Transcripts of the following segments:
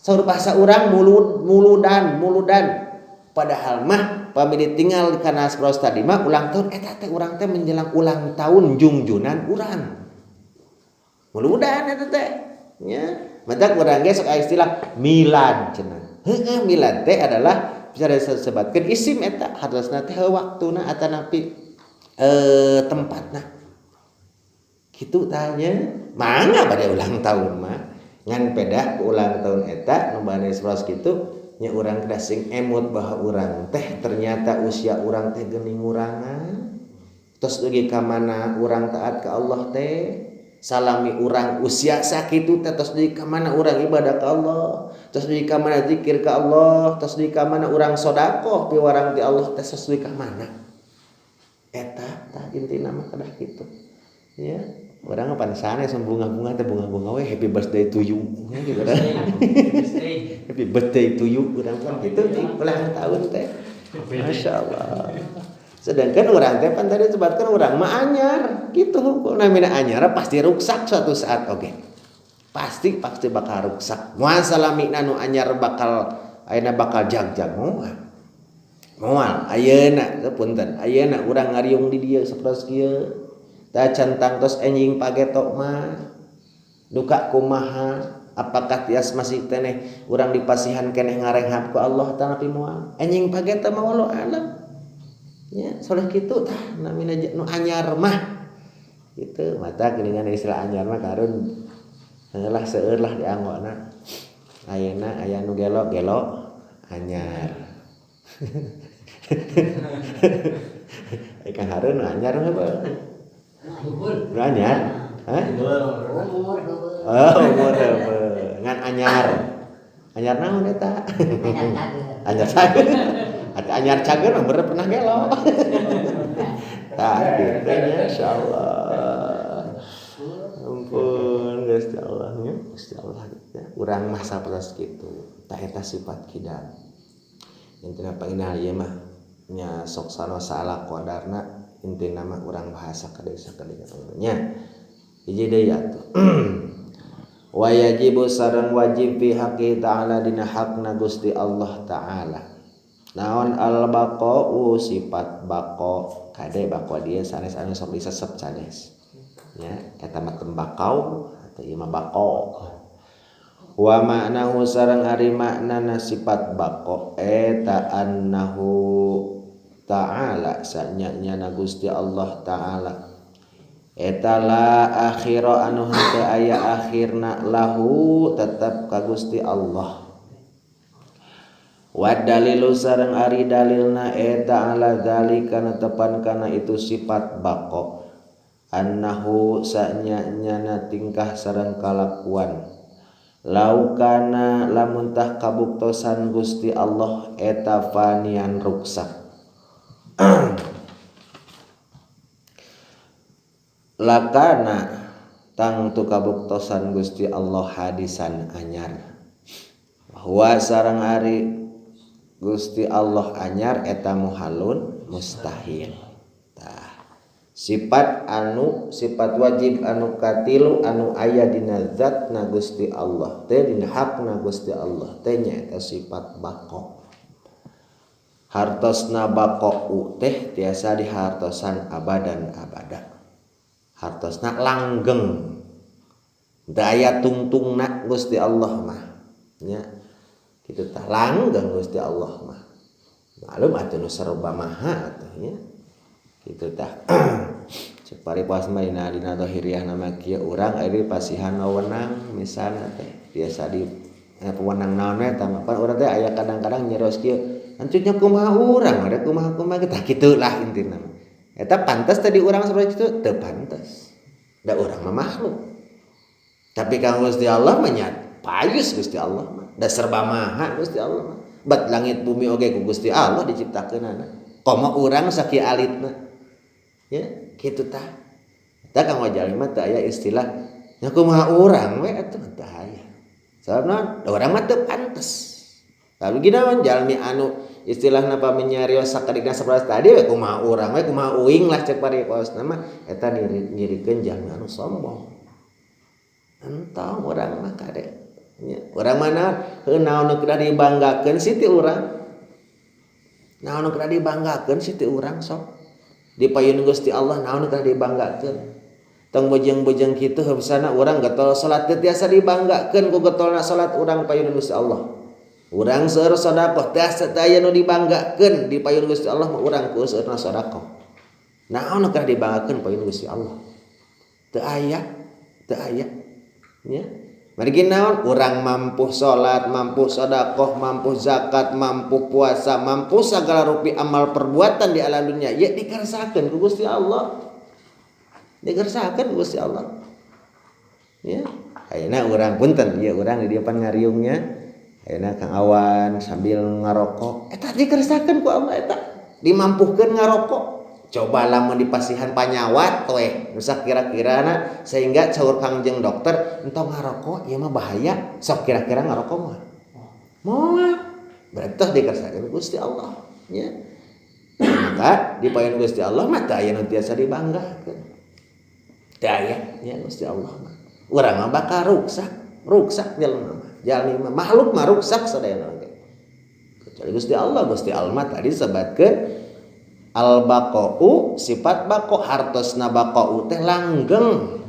saur bahasa urang muludan padahal mah pami ditinggal kana saros tadi mah ulang tahun eta teh urang teh menjelang ulang tahun junjunan urang muludan eta teh nya matak urang ge sok aya istilah milad cenah heueuh milad teh adalah bisa disebutkeun isim eta hartosna teh waktuna atanapi tempatna kitu tanya mangga bade ulang tahun mah ngan pedah ulang tahun eta nu bade saros kitu nya urang kedah sing emut bahwa urang teh ternyata usia urang teh geuning urangan tos dugi ka mana urang taat ka Allah teh salami urang usia sakitu teh tos dugi ka mana urang ibadah ka Allah tos dugi ka mana zikir ka Allah tos dugi ka mana urang sedekah piwarang ti Allah teh tos dugi ka mana eta tah intina mah kadah kitu ya urang pan sanes bunga-bunga teh bunga-bunga we happy birthday to you gitu kan happy birthday to you urang kan gitu di ulang tahun teh masyaallah sedangkan urang teh pan tadi disebutkeun urang mah anyar gitu namina anyar pasti ruksak suatu saat oge pasti bakal ruksak moal salamina nu anyar bakal ayeuna bakal jagjag moal ayeuna punten ayeuna urang ngariung di dieu sapertos kieu tah centang tos enjing pagetok mah duka kumaha apakah tias masih teneh urang dipasihan keneh ngarenghap ku Allah tanapi moal enjing pagetok mah walau alam nya soalnya kitu tah namina nu anyar mah kitu mata geuningan istilah anyar mah karun heulah seueur lah di anggona ayeuna aya nu gelo anyar ikan harun anyar mah nu anyar hah umur ngan anyar naon eta anyar cager atuh anyar cager mah bener pernah gelo tah kitu nya insyaallah ampun Gusti Allah nya Gusti Allah ya urang mah sapertos kitu tah eta sifat kidal intina panginah ieu mah nya sok sanosa ala qadarna intina mah urang bahasa kadek-kadek nya hiji deui atuh wa yajibu sareng wajib fi haqqi ta'ala dina hakna Gusti Allah taala naon al baqa'u sifat baqa kade baqa dia sanes anu sok disesep sanes nya eta mah tembakau atau ieu mah baqa wa ma'nahu sareng ari maknana sifat baqa eta annahu ta'ala sanyana Gusti Allah taala eta la akhira anu henteu aya akhirna lahu tetep ka Gusti Allah wa dalilu sareng ari dalilna eta ala zalika netepan kana itu sifat baqa annahu sanyana tingkah sareng kalakuan laukana lamun tah kabuktosan Gusti Allah eta fanian ruksak lakana tangtu kabuktosan Gusti Allah hadisan anyar bahwa sareng ari Gusti Allah anyar eta muhalun mustahil tah sifat wajib anu katilu anu aya dina zatna Gusti Allah teh dina hakna Gusti Allah teh nya eta sifat baqa hartosna baqa'u teh tiasa dihartosan abadan abada hartosna langgeng daya tungtungna Gusti Allah mah nya kitu tah langgeng Gusti Allah mah malum atuh nu sarba maha atuh nya kitu tah cek paripas mah dina zahiriyah nama kieu urang ari pasihan wewenang misalna teh biasa di pewenang naon eta mah pan urang teh aya kadang-kadang nyeros kieu ancunya kumaha urang ada kumaha tah kitu lah intina mah eta pantes tadi urang saperti kitu teu pantes da urang mah makhluk tapi ka Gusti Allah mah nya payus Gusti Allah mah da serba maha Gusti Allah mah bat langit bumi oge ku Gusti Allah diciptakeunana komo urang sakieu alitna ya kitu tah tah kang wajal mah teu aya istilah nya kumaha urang we atuh teu aya sababna urang mah teu pantes tapi ginaon jalmi anu istilahna pamenyarios sakadina sabelas tadi we kumaha urang we kumaha uing lah cek pariposna mah eta nyirikeun jalmi anu sombong entong urang mah kade Urang mana naon nu kedah dibanggakeun siti urang. Naon nu kedah dibanggakeun siti urang sok. Dipayun Gusti Allah naon nu kedah dibanggakeun. Tong bojeng-bojeng kitu habisana urang getol salat teu tiasa dibanggakeun ku getolna salat urang payun Gusti Allah. Urang seueur sedekah tiasa teu aya nu dibanggakeun di payun Gusti Allah mah urang ku seueurna sedekah. Naon nu kedah dibanggakeun payun Gusti Allah? Teu aya nya. Margi naon urang mampu salat, mampu sedekah, mampu zakat, mampu puasa, mampu sagala rupi amal perbuatan di alam dunia ya dikersakeun ku Gusti Allah. Dikersakeun ku Gusti Allah. Ya, ayeuna urang punten ieu urang di depan ngariungnya. Ayeuna Kang Awan sambil ngarokok eta dikersakeun ku Allah eta. Dimampukeun ngarokok. Coba lamun dipasihan panyawat we nusa kira-kirana sehingga caur kangjeng dokter entong ngarokok ieu mah bahaya sok kira-kira ngarokok mah moal berarti dikersakeun Gusti Allah nya maka dipayun Gusti Allah mah teu aya nu tiasa dibanggakeun teu aya nya Gusti Allah mah urang mah bakal ruksak jalmi mah makhluk mah ruksak sadayana ge kecuali Gusti Allah mah tadi sebatkeun al-baqa'u sifat baqo hartosna baqa'u teh langgeng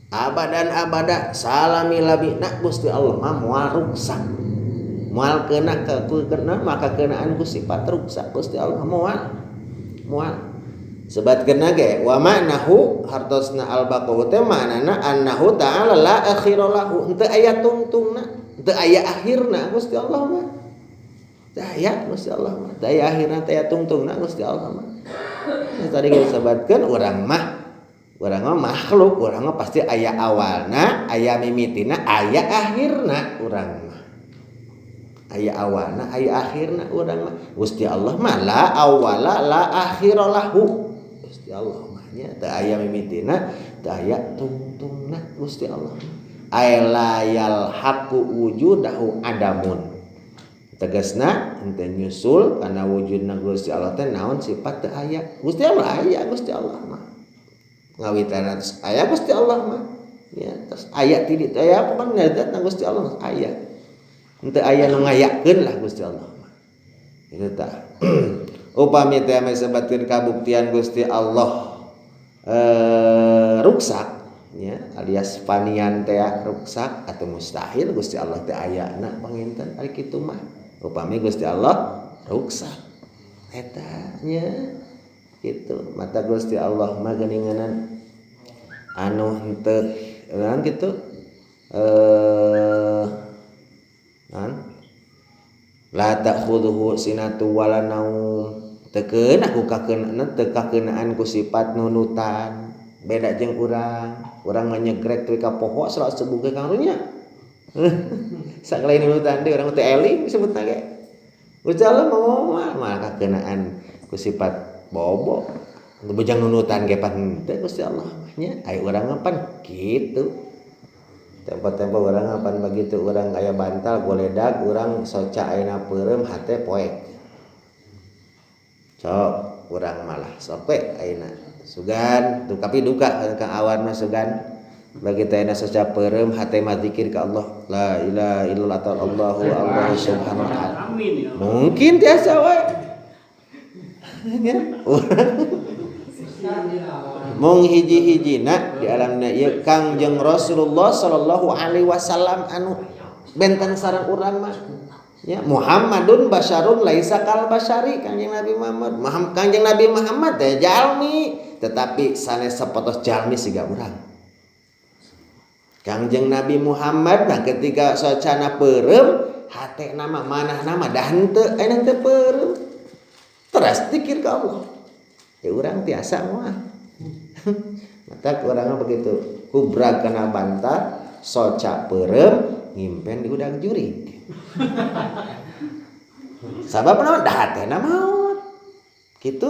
abadan abada salami labina Gusti Allah mah moal ruksak moal keuna keuna maka keunaan ku sifat ruksak Gusti Allah moal sebatkeun ge wa ma'nahu hartosna al-baqa'u teh manana annahu ta'ala la akhira lahu henteu aya tungtungna henteu aya akhirna Gusti Allah mah daya Gusti Allah mah daya akhirna teh tungtungna Gusti Allah mah tadi kita sabatkeun urang mah makhluk urang mah pasti aya awalna aya mimitina aya akhirna urang mah aya awalna aya akhirna urang mah Gusti Allah mah la awala la akhira lahu Gusti Allah mah nya teu aya mimitina teu aya tungtungna Gusti Allah aylayal haqu wujudahu adamun tegasna henteu nyusul kana wujudna Gusti Allah teh naon sifat teu aya Gusti Allah aya Gusti Allah mah ngawitana aya Gusti Allah mah ya terus aya ti ditu aya pokona zatna Gusti Allah aya henteu aya nu ngayakeun lah Gusti Allah mah kitu tah upami teh ame sebatkeun kabuktian Gusti Allah ruksak ya alias panian teh ruksak atau mustahil Gusti Allah teh ayana panginten ari kitu mah upami Gusti Allah ruksak eta nya kitu mata Gusti Allah mah geuninganan anu henteu naon kitu la ta'khudhuhu sinatu wala naum teu keuna ku kakeunaan teu kakeunaan ku sifat nunutan beda jeung urang nyegrek teh ka poho salah sebuge kang runya sakalain nunutan teh urang teh eling disebutna ge Gusti Allah mah kakeunaan ku sifat bobo bejang nunutan ge pan teh Gusti Allah mah nya aya urang mah pan kitu tempo-tempo urang pan begitu urang aya bantal goledag urang soca ayeuna peureum hate poek sok urang malah sok we ayeuna sugan tapi duka Kang Awan mah sugan bagi tayana soca peureum hate mah zikir ka Allah la ilaha illallah Allahu Allah subhanahu wa ta'ala mungkin tiasa we mung hiji-hijina di alamna ieu Kangjeng Rasulullah sallallahu alaihi wasallam anu benten sareng urang mah ya Muhammadun basyarun laisa kal basyari Kangjeng Nabi Muhammad Kangjeng Nabi Muhammad teh jalmi tetapi sanes sapotos jalmi siga urang Kangjeng Nabi Muhammad nah ketika socana peureum hatena mah manahna mah dah henteu aya teu peureum teras zikir ka Allah ya urang tiasa moal mata urang begitu kubrag kana bantal soca peureum ngimpen di udang jurig sabab naon da hatena maot kitu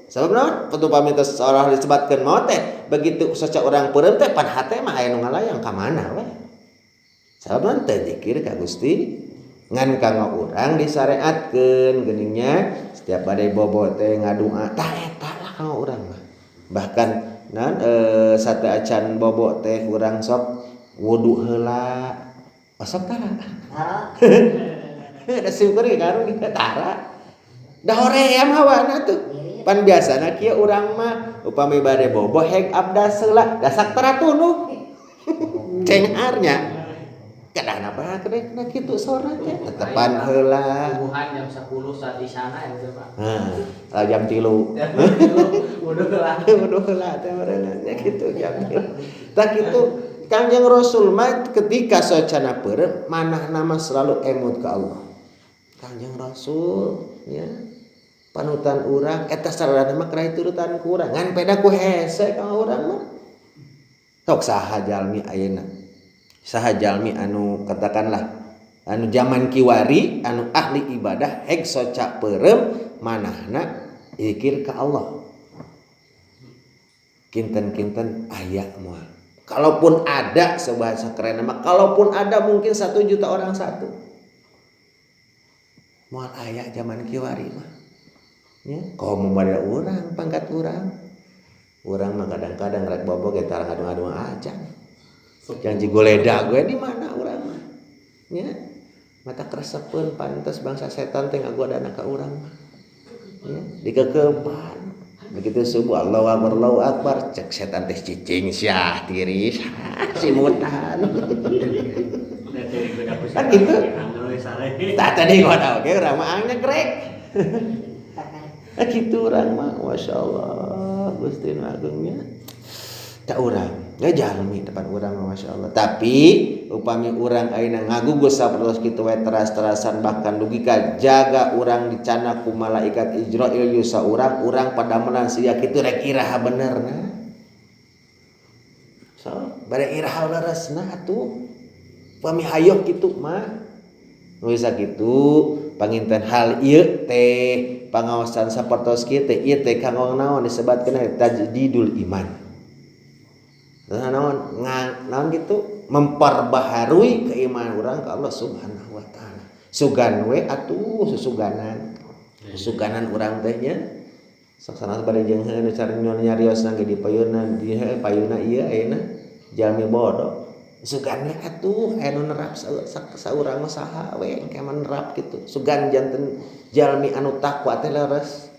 sabab naon patu pamita seorang disebutkeun maot teh begitu soca urang peureum teh pan hate mah aya nu ngalayang ka mana we sabab naon teh zikir ka Gusti ngan kanggo urang disyariatkeun geuningnya setiap bade bobo teh ngadua tah eta lah kanggo urang mah bahkan naon sateu acan bobo teh urang sok wudu heula Osok tara. Da syukur ge karung kita tara. Da hoream hawana tuh. Pan biasana kieu urang mah upami bade boboh heg abdas heula dasak tara tunuh. Cengarnya. Kadang apa kena kitu sore teh tetepan heula. Subuhan jam 10 saat di sana ya Pak. Jam 3. Wuduh heula teh meureunan kitu jam 3. Tah kitu Kanjeng Rasul mah ketika socana peureum manahna mah selalu emut ke Allah. Kanjeng Rasul nya panutan urang eta sarana mah krai turutan ku urang ngan peda ku hese ka urang mah. Tok saha jalmi ayeuna. Saha jalmi anu katakanlah anu zaman kiwari anu ahli ibadah heg soca peureum manahna zikir ka Allah. Kinten-kinten aya moal. Kalaupun ada sebahasa keren mah kalaupun ada mungkin 1 juta orang satu. Moal aya zaman kiwari mah. Ya, komo bade urang pangkat urang. Urang mah kadang-kadang rek boboh ge tara ngadu-ngadu aja. Janji goleda gue di mana urang mah. Ya. Mata kresepeun pantes bangsa setan teh ngagodana ka urang mah. Ya, dikekepan. Begitu subuh Allahu Akbar cek setan teh cicing syah tiris si mutan. Kan gitu. Tah tadi goda oge urang mah angnya grek. Kitu urang mah masyaallah Gusti nu agungnya. Tak urang, ya jalmi depan urang masyaallah. Tapi upami urang ayeuna ngagugus sapertos kitu we teras-terasan bahkan dugi ka jaga urang dicana ku malaikat Ijrail yusa urang pada menang sia kitu rek iraha benerna. So, bade iraha leresna atuh. Upami hayok kitu mah. Nu bisa kitu panginten hal ieu teh pangaosan sapertos kieu teh ieu teh kanggo naon disebutkeun tajdidul iman. Naon gitu memperbaharui keimanan orang ke Allah Subhanahu wa taala. Sugan we atuh susuganan urang teh nya. Saksana bade jeung heuh cari nyariosna ge di payuna payuna ieu ayeuna jalmi bodoh. Sugan we atuh aya nu nerap saurang mah saha we engke nerap kitu. Sugan janten jalmi anu takwa teh leres.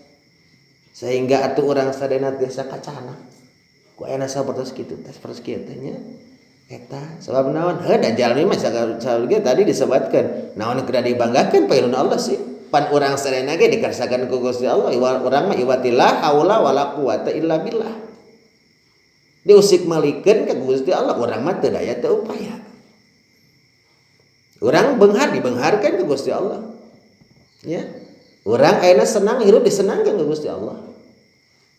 Sehingga atuh urang sadena teh sakacana. Ku aya sapertos kitu tes pertos kieu teh nya eta sabab naon heuh da jalmi mah saurang tadi disebutkeun naon keur dibanggakeun pailun Allah sih pan urang sadayana ge dikarsakeun ku Gusti Allah urang mah iwatillah haula wala quwata illa billah diusik malikeun ka Gusti Allah urang mah teu daya teu upaya urang beunghar dibeungharkeun ka Gusti Allah ya urang ayeuna senang hirup disenangkeun ka Gusti Allah.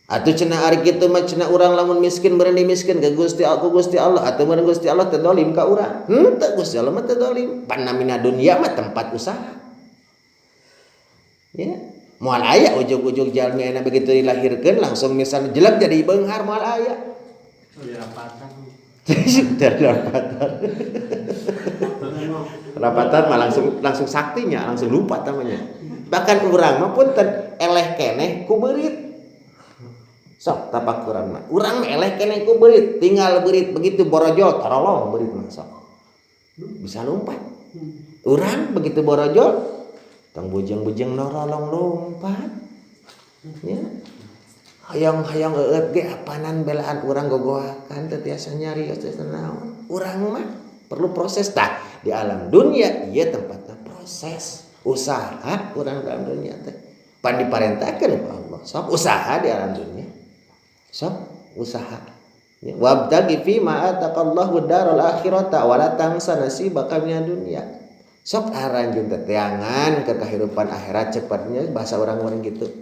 Atuh cenah ari kitu mah cenah urang lamun miskin meureun dimiskin ka Gusti Allah atuh meureun Gusti Allah teu dolim ka urang. Henteu Gusti Allah mah teu dolim. Panamina dunya mah tempat usaha. Ya, moal aya ujug-ujug jalmi aya begitu dilahirkeun langsung misalnya jelek jadi beunghar moal aya. Rapatan mah langsung saktinya, langsung lupa namanya. Bahkan urang mah punten eleh keneh ku beurit. Sok tapak urang mah. Urang mah eleh keneh ku beurit, tinggal beurit begitu borojol tarolong beurit mah sok. Bisa lompat. Urang begitu borojol tong bujeng-bujeng norolong lompat. Ya. Hayang-hayang eueut ge apanan belaan urang gogoakan teu tiasa nyarios teh naon. Urang mah perlu proses tah di alam dunia ieu tempatna proses usaha urang dalam dunia teh. Pan diparentakeun ku Allah. Sok usaha di alam dunia. Sok usaha ya wabtaghi fi ma ataqallahu daral akhirata wala tansa nasibaka minad dunya sok aranjeun teh teangan ke kehidupan akhirat cepatnya bahasa orang-orang gitu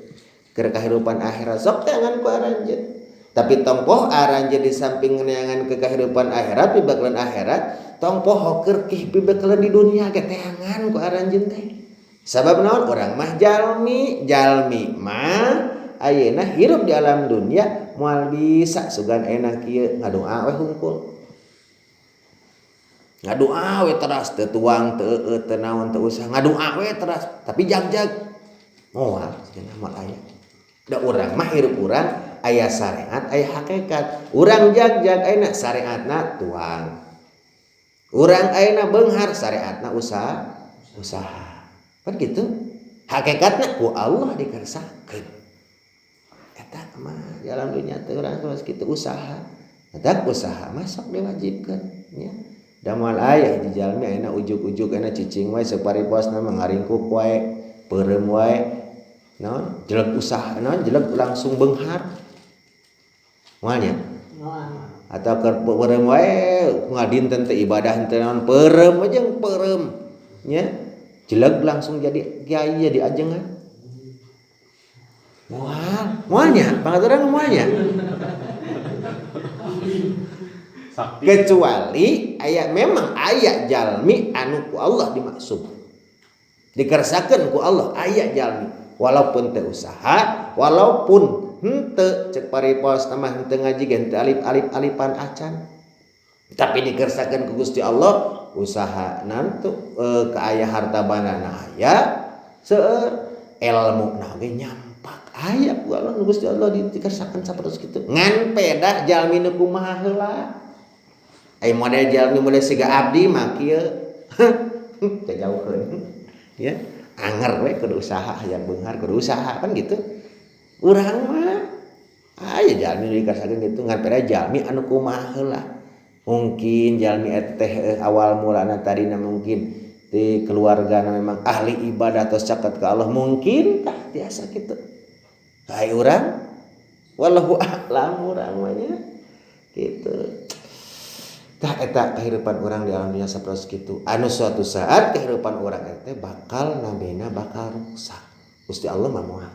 ke kehidupan akhirat sok teangan ku aranjeun tapi tong poh aranjeun di samping neangan ke kehidupan akhirat pibakeuleun akhirat tong poh keur pibakeuleun di dunia ge teangan ku aranjeun teh sabab naon urang mah jalmi mah ayeuna hirup di alam dunia moal bisa sugan enak kieu ngadoa we hungkul ngadoa we teras teu tuang teu eueuh teu naon teu usah ngadoa we teras tapi jag-jag moal cenah moal aya da urang mah hirup urang aya syariat aya hakikat urang jag-jag ayeuna syariatna tuang Urang ayeuna beunghar syariatna usaha. Kan gitu. Hakikatna ku Allah dikersakeun. Eta mah dalam dunia teh urang geus kitu usaha. Eta usaha masuk diwajibkeun nya. Da moal aya hiji jalmi ayeuna ujug-ujug ayeuna cicing wae sapariposna mangaringkuk wae, peureum wae. Naon? Jeleg usaha naon jeleg langsung beunghar. Moal nya. Atau keur peureum wae ngadinten teh ibadah teh naon peureum aja peureum nya jeleg langsung jadi kiai jadi ajengan moalnya pangaturan moalnya kecuali memang aya jalmi anu ku Allah dimaksud dikersakeun ku Allah aya jalmi walaupun teu usaha walaupun henteu cek paripos tamah henteu ngaji gen teu alif-alipan acan tapi dikersakeun ku Gusti Allah usaha nantu ke aya harta banana aya seueur ilmu na ge nyampak aya ku Allah Gusti Allah dikersakeun sapertos kitu ngan pedah jalmi nu kumaha heula ai model jalmi model siga abdi mah kieu teh jauheun ya anger we kudu usaha hayang beunghar kudu usaha kan gitu. Urang mah aya jalmi dikersakeun kitu ngan peda jalmi anu kumaha heula. Mungkin jalmi teh awal mulana tadina mungkin di keluargana memang ahli ibadah atau caket ka Allah mungkin tah biasa kitu. Hai urang wallahu a'lam urang mah nya kitu. Tah eta kehidupan urang di alam dunya sapertos kitu. Anu suatu saat kehidupan urang teh bakal nabena bakal rusak. Gusti Allah mah moal.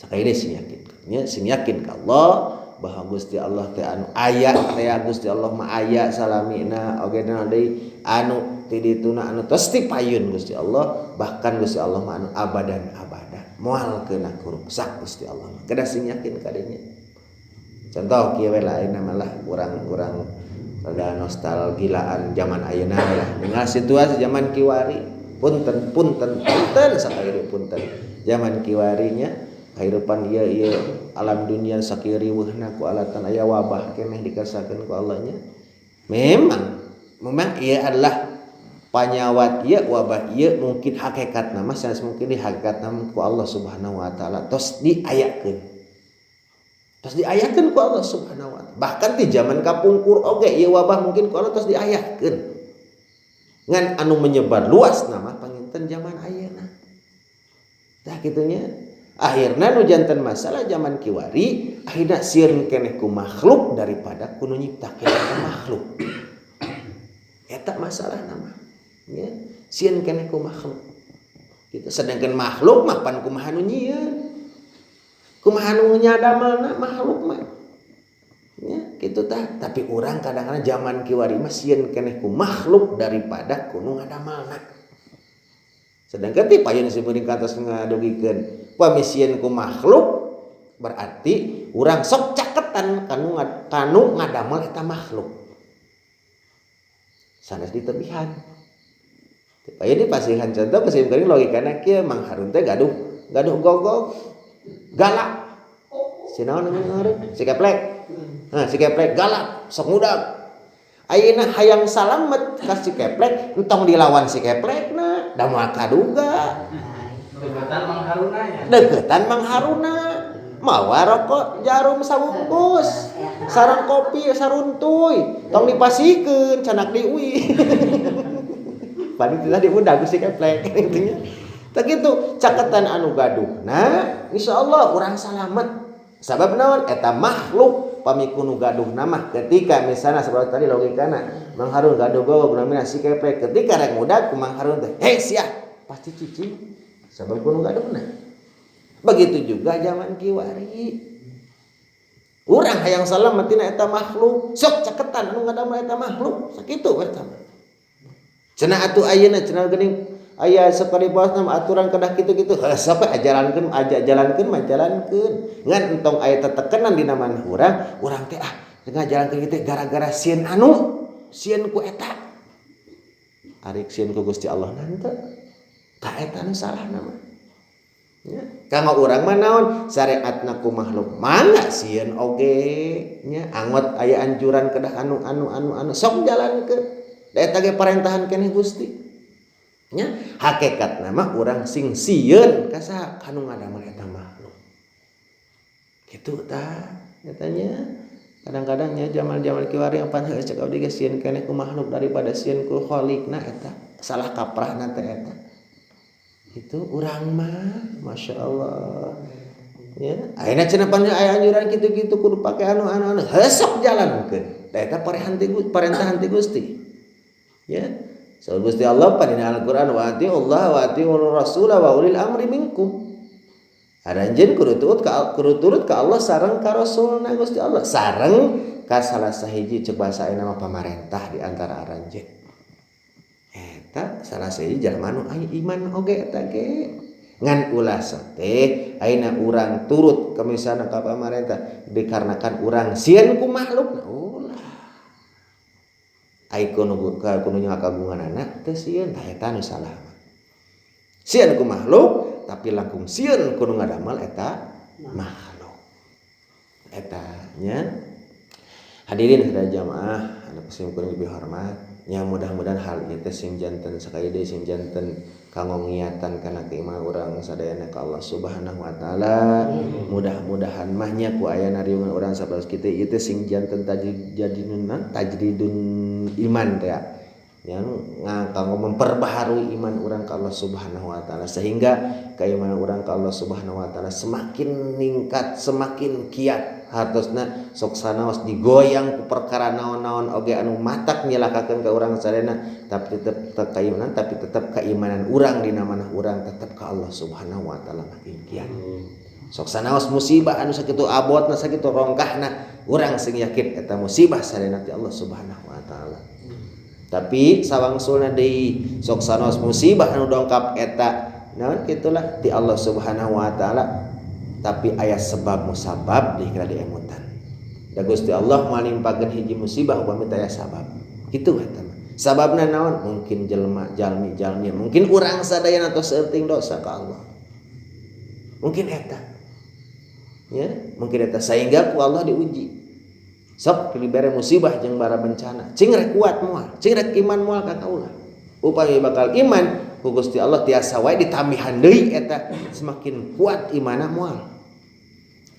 Sakayeuh sing yakin nya sing yakin ka Allah bahwa Gusti Allah teh anu aya teh Gusti Allah mah aya salamina oge deui anu ti dituna anu tos ti payun Gusti Allah bahkan Gusti Allah mah anu abadan abada moal keuna rusak Gusti Allah mah kedah sing yakin ka dinya. Contoh kieu we lain malah urang-urang rada nostalgiaan zaman ayeuna lah dengan situasi zaman kiwari punten sakayeuh punten zaman kiwarinya kehidupan ieu alam dunia sakieu riweuhna ku alatan aya wabah keneh dikersakeun ku Allah nya memang ieu adalah panyawat ieu wabah ieu mungkin hakikatna mah sanes mungkin di hakikatna ku Allah Subhanahu wa taala tos diayakeun ku Allah Subhanahu wa taala bahkan di zaman kapungkur oge ieu wabah mungkin ku Allah tos diayakeun ngan anu menyebar luas nama panginten zaman ayeuna tah kitu nya akhirna nu janten masalah zaman kiwari akhirna sieun keneh ku makhluk daripada ku nu nyiptakeun makhluk eta masalah nama nya sieun keneh ku makhluk kitu sedangkan makhluk mah pan kumaha nu nyieun kumaha nu nyadamelna makhluk mah ya kitu tah tapi urang kadang-kadang zaman kiwari mah sieun keneh ku makhluk daripada ku nu ngadamelna sedangkan ti payun simeuring kantos ngadugikeun pamisieun ku makhluk berarti urang sok caketan kanu ngadamel eta makhluk sanes ditebihan aya di pasihan contoh pasim geuning logikana kieu Mang Harun teh gaduh gogog galak sinaon ngaran si keplek si keplek galak sok ngudag ayeuna hayang salamet ka si keplek entong dilawan si keplekna da moal kaduga deketan Mang Haruna mawa rokok jarum sabungkus sareng kopi saruntuy tong dipasikeun canak diuwi padi teh diundang ku si keplek intinya tah kitu caketan anu gaduhna insyaallah urang salamet sabab naon eta makhluk pamiku nu gaduhna mah ketika misalna sabarang tadi logikana Mang Harun gaduh gogog namina si keplek ketika rek ngudag ku Mang Harun teh hei sia pasti cicing sabab kuno gaduhna begitu juga zaman kiwari urang hayang salamet tina eta makhluk sok caketan anu ngadamel eta makhluk sakitu eta mah cenah atuh ayeuna cenah geuning aya saparibosna aturan kedah kitu-kitu sok ajalankeun mah jalankeun ngan entong aya tetekenan dina maneh urang teh ngajalankeun kitu gara-gara sieun ku eta ari sieun ku Gusti Allah nanti tak eta nu salah nama nya kanggo urang mah naon syariatna ku makhluk mangga sieun oge nya angot aya anjuran kedah anu sok jalankeun Da eta ge parentahan keneh Gusti. Nya hakikatna mah urang sing sieun ka saha kanu ngadamel eta makhluk. Kitu tah katanya. Kadang-kadang nya jamal-jamal kiwari apan heuh cek abdi ge sieun keneh ku makhluk daripada sieun ku khaliqna eta. Salah kaprahna teh eta. Itu urang mah masyaallah. Ya, ayeuna cenah pan aya anjuran kitu-kitu kudu pake anu hesok jalankeun. Da eta parentahan ti Gusti. Ya. So Gusti Allah padina Al-Qur'an wa atiullah wa atiur rasul wa ulil amri minkum. Aranjeun kudu turut ka Allah sareng ka Rasulna Gusti Allah sareng ka salah sahiji cek basa ayeuna mah pamarentah di antara aranjeun. Eta salah sahiji jalma nu aya iman oge eta ge. Ngan ulah teh ayeuna urang turut ka misalna ka pamarentah dikarenakan urang sieun ku makhlukna ulah. Ai kudu nya kagunganana teu sieun tah eta nu salah. Sieun ku makhluk tapi langkung sieun kudu ngadamel eta makhluk. Eta nya hadirin sadaya jamaah anu kuring lebih hormat nya mudah-mudahan hal ieu teh sing janten sakali deui sing janten kanggo ngiatan kana keimanan urang sadayana ka Allah Subhanahu wa taala. Mudah-mudahan mah nya ku aya nariungan urang sabaros kitu ieu teh sing janten tajdidun iman teh yang kanggo memperbaharui iman urang ka Allah Subhanahu wa taala sehingga keimanan urang ka Allah Subhanahu wa taala semakin ningkat semakin kiat hartosna sok sanaos digoyang ku perkara naon-naon oge anu matak nyelakakeun ka urang sadayana tapi tetep keimanan urang dina manah urang tetep ka Allah Subhanahu wa taala makin kiat. Sok sanaos musibah anu sakitu abotna sakitu rongkahna urang sing yakin eta musibah sadayana ti Allah Subhanahu wa taala. Tapi sawangsulna deui sok sanaos musibah anu dongkap eta naon kitulah ti Allah Subhanahu wa taala tapi aya sebab musabab dikira diemutan. Da Gusti Allah malimpakeun hiji musibah upami teh aya sabab. Kitu eta mah. Sababna naon? Mungkin jalmi, mungkin urang sadayana tos seuting dosa ka Allah. Mungkin eta. Ya, mungkin eta sehingga ku Allah diuji. Sok dibere musibah jeung bara bencana. Cing rek kuat moal, cing rek iman moal ka kaula. Upami bakal iman ku Gusti Allah tiasa wae ditambihan deui eta semakin kuat imanna moal.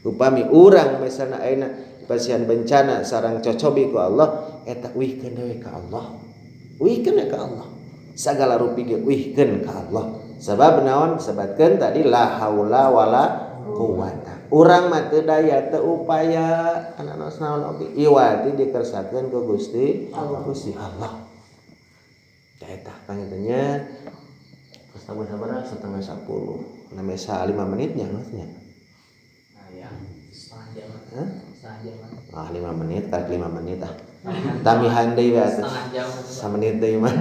Upami urang misalna ayeuna pasian bencana sareng cocobi ku Allah eta uihkeun deui ka Allah. Uihkeun ka Allah. Sagala rupi ge uihkeun ka Allah. Sabab naon? Sabatkeun tadi la haula wala quwata. Urang mah teu daya teu upaya anaos naon oge iwati dikersakeun ku Gusti Allah. Gusti Allah. Da eta pangintennya sabar-sabar setengah 10. Namanya 5 menit nya maksudnya. Setengah jam. 5 menit kali 5 menit ah. Tamihan deui we atuh. 1 menit deui mah.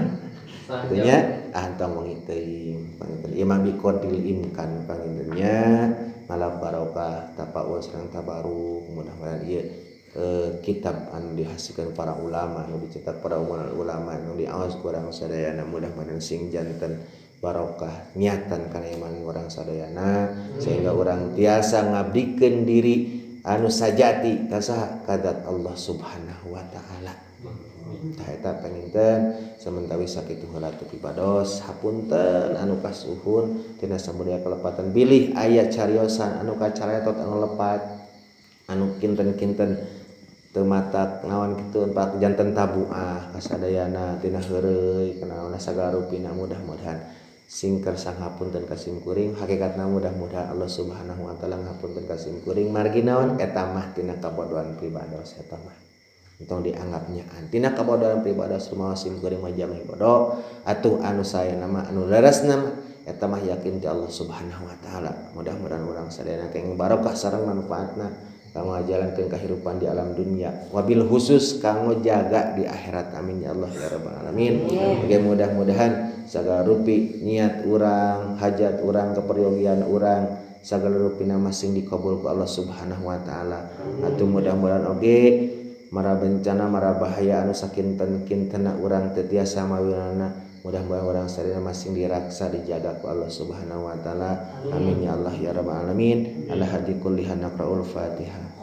Itunya antong mengiteuing panginten ieu mah biqadril imkan pangintennya malam barokah tapaul sareng tabaruk mudah-mudahan ieu kitab anu dihasilkeun para ulama anu dicetak para ulama anu diaos ku urang sadayana mudah-mudahan sing janten barokah niatan kana iman urang sadayana sehingga urang tiasa ngabdikeun diri anu sajati ka saha kadat Allah Subhanahu wa taala. Tah eta panginten sementari sakitu heula teu pibados hapunten anu kasuhun tina samudaya kalepatan bilih aya cariosan anu kacaretot anu lepat anu kinten-kinten teu matak naon kitu empat janten tabuah kasadayana tina heureuy kana sagala rupina mudah-mudahan sing kersang hapunten ka sim kuring hakikatna mudah-mudahan Allah Subhanahu wa taala ngapunten ka sim kuring margi naon eta mah tina kabodohan pribados eta mah entong dianggapnya tina kabodohan pribados rumaos sim kuring mah jameh bodoh atuh anu saena mah anu leresna mah eta mah yakin ti Allah Subhanahu wa taala. Mudah-mudahan urang sadayana kenging barokah sareng manfaatna kanggo ngajalankeun kahirupan di alam dunia wabil khusus kanggo jaga di akhirat amin ya Allah ya rabbal alamin. Mudah-mudahan sagala rupi niat urang hajat urang keperyogian urang sagala rupina masing dikabul ku Allah Subhanahu wa taala. Atuh mudah-mudahan oge mara bencana mara bahaya anu sakinten-kintenna urang teu tiasa mawilana mudah-mudahan urang sadaya masing diraksa dijaga ku Allah Subhanahu wa taala. Amin ya Allah ya rabbal alamin. Ala hadi kullihan naqraul Fatihah.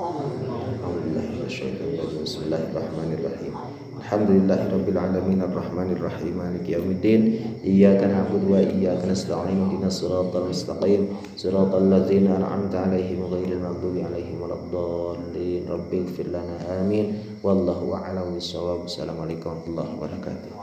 minasyaitonir rajim. Bismillahirrahmanirrahim. Alhamdulillahirabbil alamin arrahmanir rahim maliki yaumiddin. Iyyaka na'budu wa iyyaka nasta'in. Ihdinas siratal mustaqim. Siratal ladzina an'amta 'alaihim ghairil maghdubi 'alaihim waladdallin. Rabbighfir lana amin. Wallahu a'lam bissawab. Assalamualaikum warahmatullahi wabarakatuh.